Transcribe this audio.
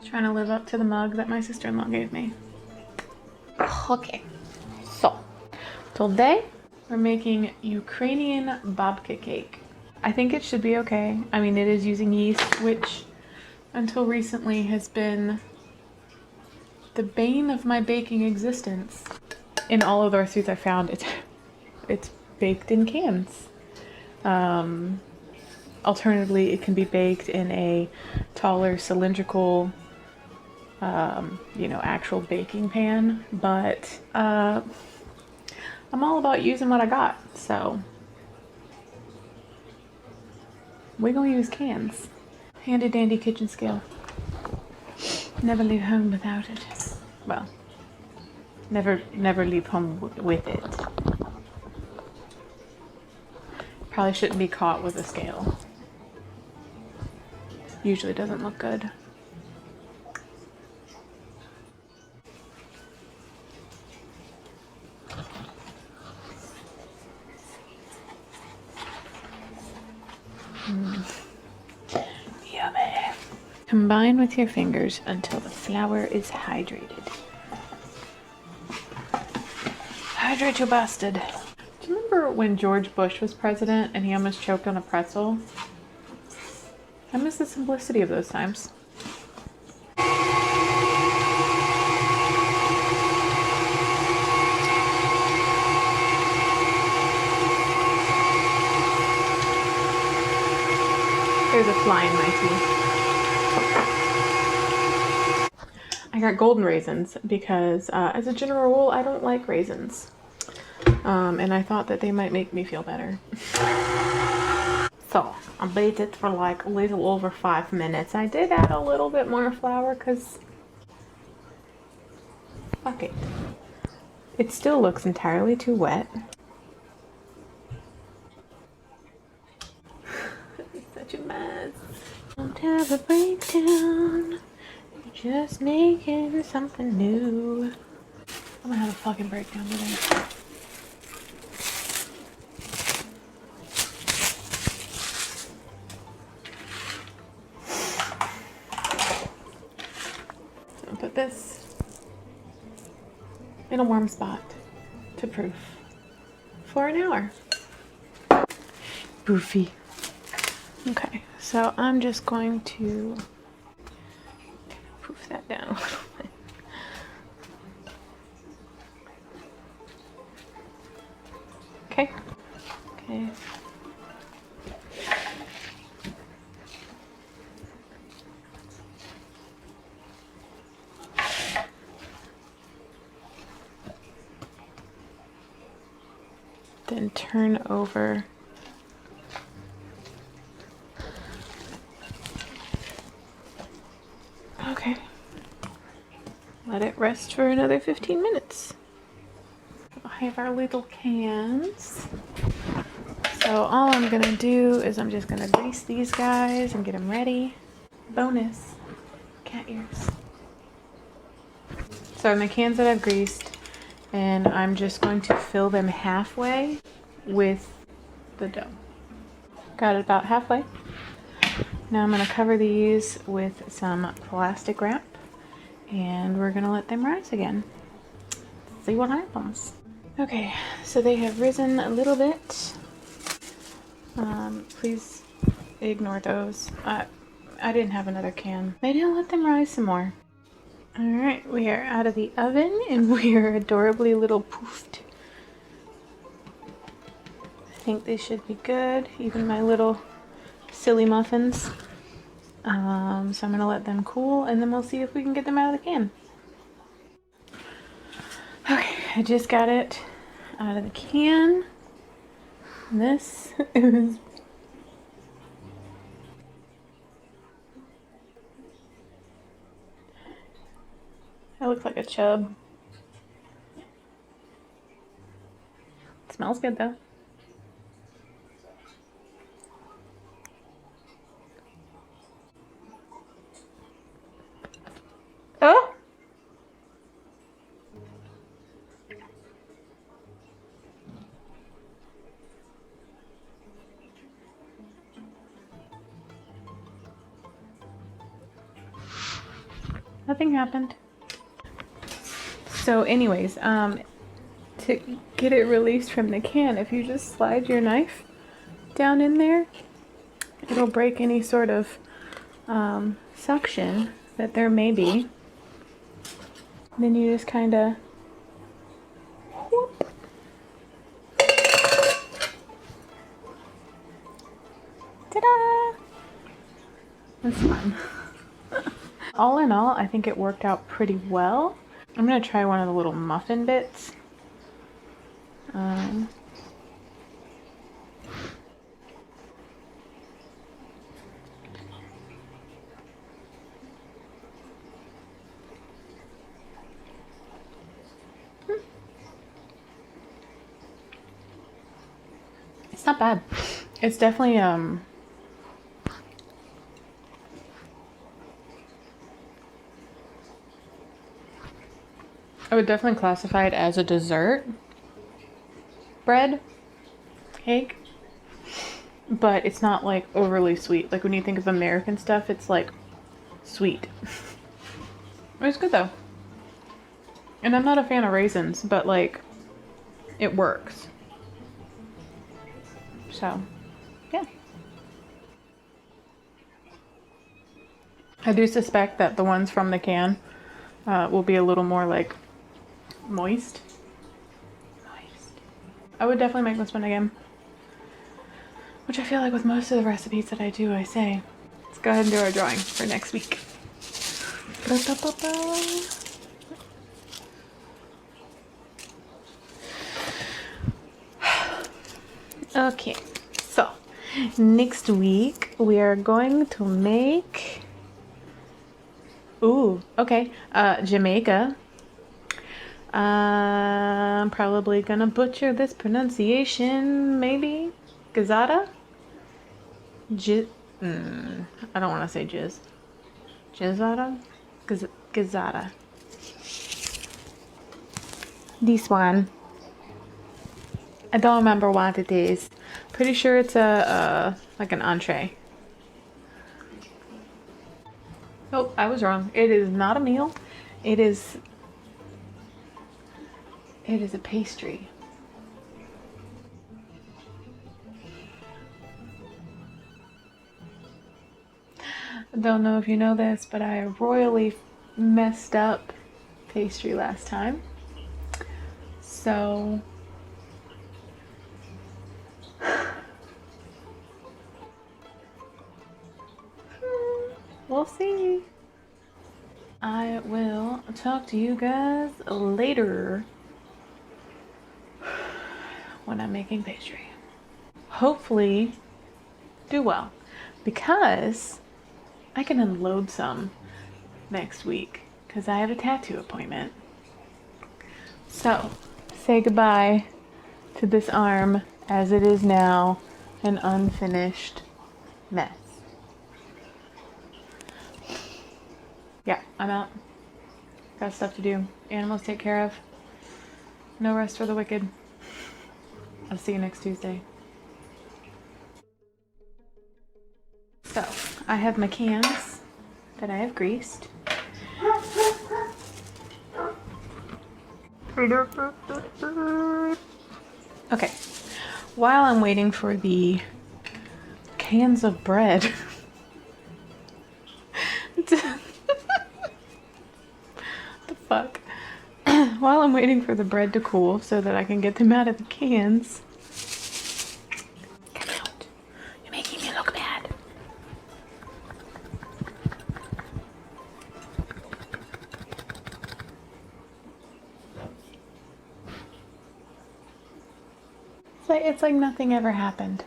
Trying to live up to the mug that my sister-in-law gave me. Okay, so today we're making Ukrainian babka cake. I think it should be okay. I mean, it is using yeast, which until recently has been the bane of my baking existence. In all of the recipes I found, it's baked in cans. Alternatively, it can be baked in a taller cylindrical, actual baking pan, but I'm all about using what I got, so we're gonna use cans. Handy dandy kitchen scale. Never leave home without it. Well, never leave home with it. Probably shouldn't be caught with a scale. Usually doesn't look good. Yummy. Combine with your fingers until the flour is hydrated. Hydrate your bastard. Do you remember when George Bush was president and he almost choked on a pretzel? I miss the simplicity of those times. There's a fly in my teeth. I got golden raisins because as a general rule, I don't like raisins. And I thought that they might make me feel better. So I baked it for like a little over 5 minutes. I did add a little bit more flour because fuck it. It still looks entirely too wet. It's such a mess. Don't have a breakdown. You're just making something new. I'm gonna have a fucking breakdown today. I'll put this in a warm spot to proof for an hour. Boofy. Okay, so I'm just going to proof that down a little bit. Okay. Okay. Then turn over okay. Let it rest for another 15 minutes. I have our little cans. So all I'm gonna do is I'm just gonna grease these guys and get them ready. Bonus, cat ears. So my cans that I've greased, and I'm just going to fill them halfway with the dough. Got it about halfway. Now I'm going to cover these with some plastic wrap and we're going to let them rise again. See what happens. Okay, so they have risen a little bit. Please ignore those. I didn't have another can. Maybe I'll let them rise some more. Alright, we are out of the oven and we are adorably little poofed. I think they should be good, even my little silly muffins. So I'm going to let them cool and then we'll see if we can get them out of the can. Okay, I just got it out of the can. This is that looks like a chub. It smells good though. Oh! Nothing happened. So anyways, to get it released from the can, if you just slide your knife down in there, it'll break any sort of suction that there may be. Then you just kind of whoop. Ta-da! That's fun. All in all, I think it worked out pretty well. I'm gonna try one of the little muffin bits. It's not bad. It's definitely I would definitely classify it as a dessert bread cake, but it's not like overly sweet. Like when you think of American stuff, it's like sweet. It's good though. And I'm not a fan of raisins, but like it works. So, yeah. I do suspect that the ones from the can will be a little more like moist. I would definitely make this one again, which I feel like with most of the recipes that I do, I say. Let's go ahead and do our drawing for next week. Okay, so next week we are going to make, Jamaica. I'm probably gonna butcher this pronunciation, maybe? Gazada? I don't want to say jizz. Jizzada? Gazada. This one. I don't remember what it is. Pretty sure it's like an entree. Oh, I was wrong. It is not a meal. It is a pastry. I don't know if you know this, but I royally messed up pastry last time. So we'll see. I will talk to you guys later when I'm making pastry. Hopefully do well, because I can unload some next week because I have a tattoo appointment. So say goodbye to this arm as it is now an unfinished mess. Yeah, I'm out. Got stuff to do. Animals to take care of. No rest for the wicked. I'll see you next Tuesday. So, I have my cans that I have greased. Okay, while I'm waiting for the cans of bread the fuck? While I'm waiting for the bread to cool so that I can get them out of the cans. Come out. You're making me look bad. It's like nothing ever happened.